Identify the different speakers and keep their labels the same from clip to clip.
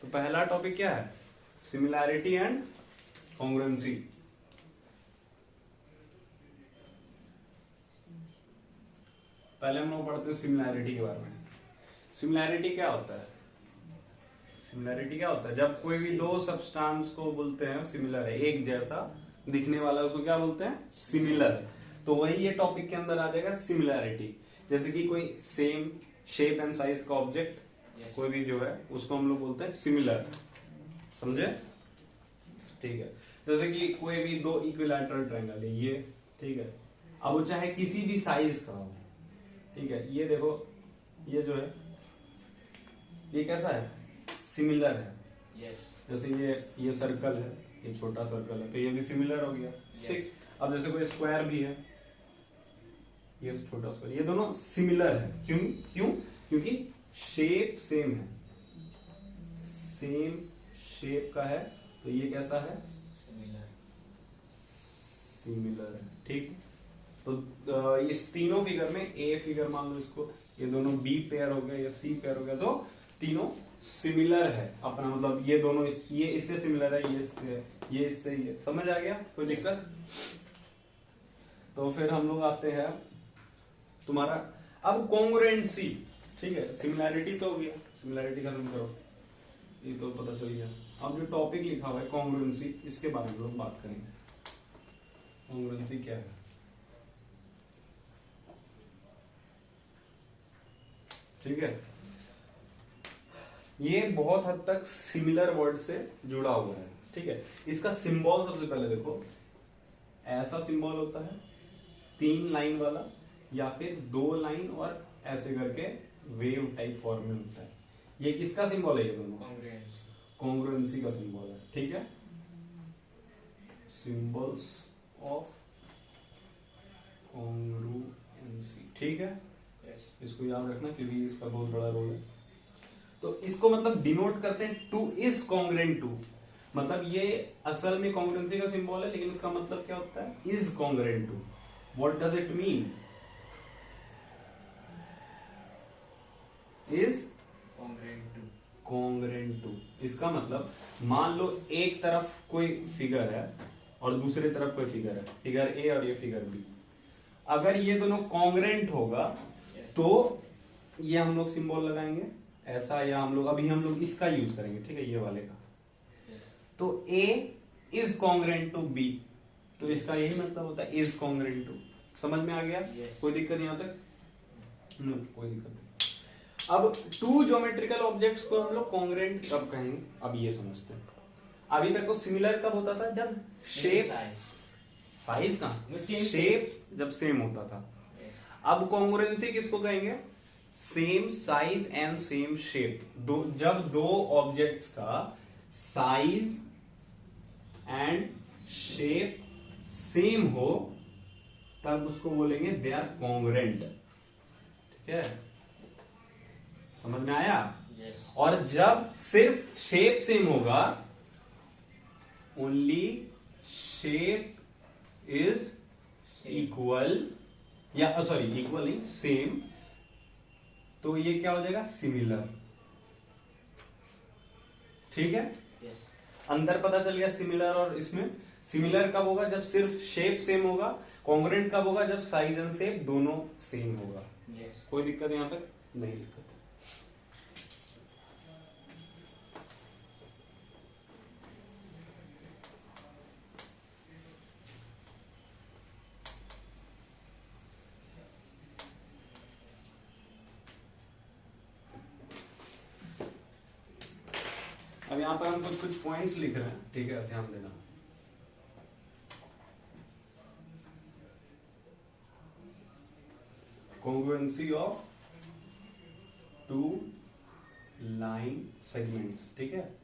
Speaker 1: तो पहला टॉपिक क्या है? Similarity and congruency. पहले हम लोग पढ़ते हैं सिमिलैरिटी के बारे में। सिमिलैरिटी क्या होता है? सिमिलैरिटी क्या होता है? जब कोई भी दो सब्सटेंस को बोलते हैं सिमिलर है, एक जैसा दिखने वाला, उसको क्या बोलते हैं? सिमिलर। तो वही ये टॉपिक के अंदर आ जाएगा, सिमिलैरिटी। जैसे कि कोई सेम शेप एंड साइज का ऑब्जेक्ट कोई भी जो है उसको हम लोग बोलते हैं सिमिलर। समझे? ठीक है। जैसे कि कोई भी दो इक्विलैटरल ट्रायंगल है ये, ठीक है, अब वो चाहे किसी भी साइज का हो, ठीक है, ये देखो, ये जो है ये कैसा है? सिमिलर है। जैसे ये सर्कल है, ये छोटा सर्कल है, तो ये भी सिमिलर हो गया। ठीक। अब जैसे कोई स्क्वायर भी है, ये छोटा स्क्वायर, ये दोनों सिमिलर है। क्यों? क्योंकि शेप सेम है, सेम शेप का है, तो ये कैसा है? सिमिलर है। ठीक। तो इस तीनों फिगर में, ए फिगर मान लो इसको, ये दोनों बी पेयर हो गया, ये सी पेयर हो गया, तो तीनों सिमिलर है अपना, मतलब ये दोनों ये इससे सिमिलर है, ये इससे, ये समझ आ गया? कोई दिक्कत? तो फिर हम लोग आते हैं तुम्हारा अब कॉन्ग्रुएंसी। ठीक है, सिमिलैरिटी तो हो गया, सिमिलैरिटी खत्म करो, ये तो पता चल गया। अब जो टॉपिक लिखा हुआ है कॉन्ग्रुएंसी, इसके बारे में लोग बात करेंगे। कॉन्ग्रुएंसी क्या है? ठीक है, ये बहुत हद तक सिमिलर वर्ड से जुड़ा हुआ है। ठीक है, इसका सिंबल सबसे पहले देखो, ऐसा सिंबल होता है 3 लाइन वाला, या फिर 2 लाइन और ऐसे करके वेव टाइप फॉर्म में होता है। ये किसका सिंबल है? ये दोनों कॉन्ग्रुएंसी का सिंबल है। ठीक है, सिंबल्स ऑफ कॉन्ग्रुएंसी। ठीक है, इसको याद रखना क्योंकि इसका बहुत बड़ा रोल है। तो इसको मतलब डिनोट करते हैं टू इज कॉन्ग्रुएंट टू, मतलब ये असल में कॉन्ग्रुएंसी का सिंबल है, लेकिन इसका मतलब क्या होता है? Is congruent to. What does it mean? Is congruent to. इसका मतलब मान लो एक तरफ कोई फिगर है और दूसरे तरफ कोई फिगर है, फिगर ए और ये फिगर बी। अगर ये दोनों कॉन्ग्रुएंट होगा तो ये हम लोग सिंबल लगाएंगे ऐसा, या हम लोग इसका यूज करेंगे, ठीक है, ये वाले का। तो ए इज कॉन्ग्रुएंट टू बी, तो इसका यही मतलब होता है इज कॉन्ग्रुएंट टू। समझ में आ गया? कोई दिक्कत यहां तक? कोई दिक्कत नहीं। अब टू ज्योमेट्रिकल ऑब्जेक्ट्स को हम लोग कॉन्ग्रुएंट कब कहेंगे? अब ये समझते हैं। अभी तक तो सिमिलर कब होता था? जब शेप, साइज का शेप जब सेम होता था। अब कॉन्ग्रुएंसी किसको कहेंगे? Same size and same shape. जब दो ऑब्जेक्ट्स का साइज एंड शेप सेम हो तब उसको बोलेंगे दे आर कॉन्ग्रुएंट। ठीक है, समझ में आया? और जब सिर्फ शेप सेम होगा, ओनली शेप इज इक्वल, या सॉरी इक्वल नहीं, सेम, तो ये क्या हो जाएगा? सिमिलर। ठीक है, अंदर पता चल गया सिमिलर और इसमें। सिमिलर कब होगा? जब सिर्फ शेप सेम होगा। कॉन्ग्रुएंट कब होगा? जब साइज एंड शेप दोनों सेम होगा। कोई दिक्कत यहां तक? नहीं दिक्कत। अब यहां पर हम कुछ पॉइंट्स लिख रहे हैं, ठीक है, ध्यान देना। Congruency of two line segments. ठीक है,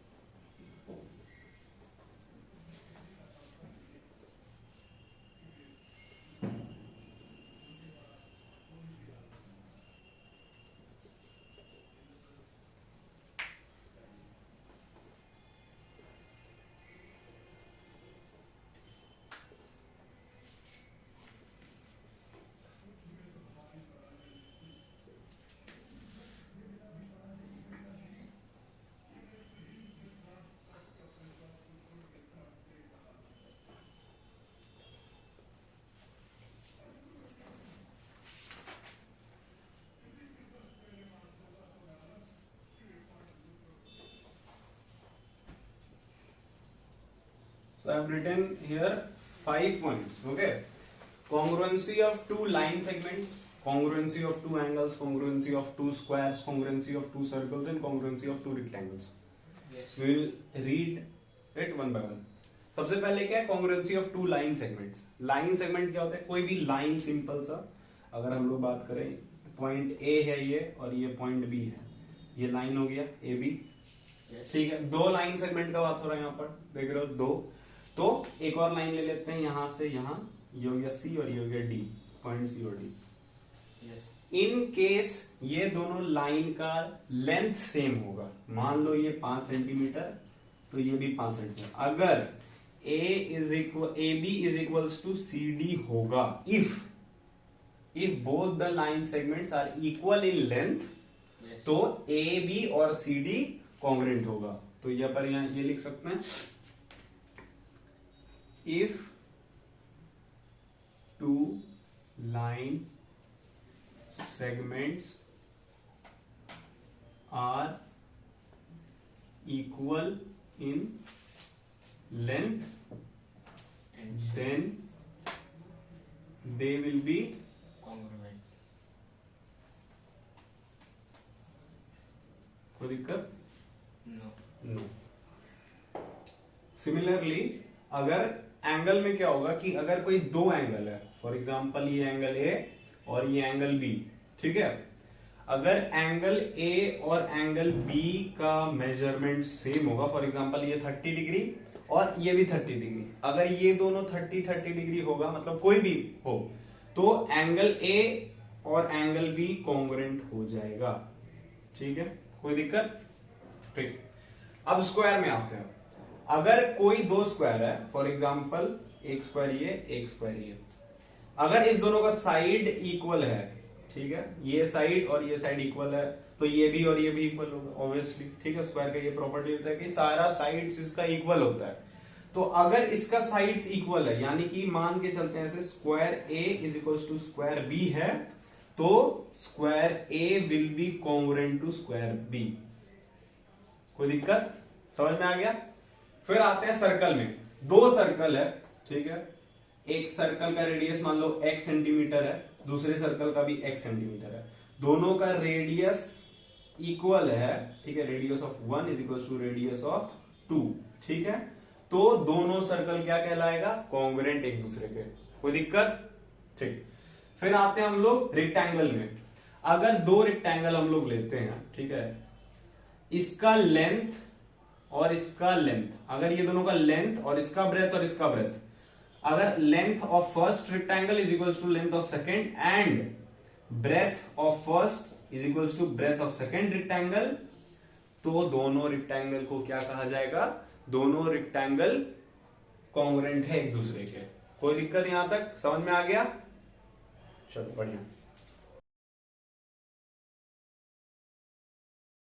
Speaker 1: So I have written here 5 points. Okay. Congruency of 2 line segments, congruency of 2 angles, congruency of 2 squares, congruency of 2 circles, and congruency of 2 rectangles. Yes. We will read it one by one. सबसे पहले क्या है? congruency of 2 line segments. Line segment क्या होता है? कोई भी line simple सा, अगर हम लोग बात करें पॉइंट A है ये और ये पॉइंट B है, ये लाइन हो गया AB. ठीक है, 2 लाइन सेगमेंट का बात हो रहा है यहाँ पर, देख रहे हो 2. तो एक और लाइन ले लेते हैं यहां से यहां, ये हो गया C और ये हो गया D, पॉइंट C और D. इन केस ये दोनों लाइन का लेंथ सेम होगा, मान लो ये 5 सेंटीमीटर तो ये भी 5 सेंटीमीटर, अगर AB is equals to CD होगा, if both the line segments are equal in length, तो AB और CD कॉन्ग्रुएंट होगा. तो यहाँ पर ये लिख सकते हैं, इफ 2 line segments are equal in length, then they will be congruent. कोई दिक्कत? नो. सिमिलरली अगर एंगल में क्या होगा कि अगर कोई 2 एंगल है, फॉर एग्जांपल ये एंगल A और ये एंगल B, ठीक है, अगर एंगल A और एंगल B का मेजरमेंट सेम होगा, फॉर एग्जांपल ये 30 डिग्री और ये भी 30 डिग्री, अगर ये दोनों 30 डिग्री होगा, मतलब कोई भी हो, तो एंगल A और एंगल B कॉन्ग्रुएंट हो जाएगा. ठीक है, कोई दिक्कत? ठीक. अब स्क्वायर में आते हैं. अगर कोई 2 स्क्वायर है, फॉर एग्जांपल एक स्क्वायर ये, एक स्क्वायर ये, अगर इस दोनों का साइड इक्वल है, ठीक है, ये साइड और ये साइड इक्वल है, तो ये भी और ये भी इक्वल होगा ऑब्वियसली. ठीक है, स्क्वायर का ये प्रॉपर्टी होता है कि सारा साइड्स इसका इक्वल होता है. तो अगर इसका साइड्स इक्वल है, यानी कि मान के चलते हैं ऐसे, square A is equal to square B है, तो square A will be congruent to square B. कोई दिक्कत? समझ में आ गया? फिर आते हैं सर्कल में. 2 सर्कल है, ठीक है, एक सर्कल का रेडियस मान लो x सेंटीमीटर है, दूसरे सर्कल का भी x सेंटीमीटर है, दोनों का रेडियस इक्वल है. ठीक है, radius of 1 is equal to radius of 2. ठीक है, तो दोनों सर्कल क्या कहलाएगा? कॉन्ग्रुएंट एक दूसरे के. कोई दिक्कत? ठीक. फिर आते हैं हम लोग रेक्टेंगल में. अगर 2 रेक्टेंगल हम लोग लेते हैं, ठीक है, इसका लेंथ और इसका लेंथ, अगर ये दोनों का लेंथ और इसका ब्रेथ और इसका ब्रेथ, अगर length of first rectangle is equals to length of second and breadth of first is equals to breadth of second rectangle, तो दोनों रेक्टेंगल को क्या कहा जाएगा? दोनों रेक्टेंगल कॉन्ग्रुएंट है एक दूसरे के. कोई दिक्कत यहां तक? समझ में आ गया? चलो बढ़िया.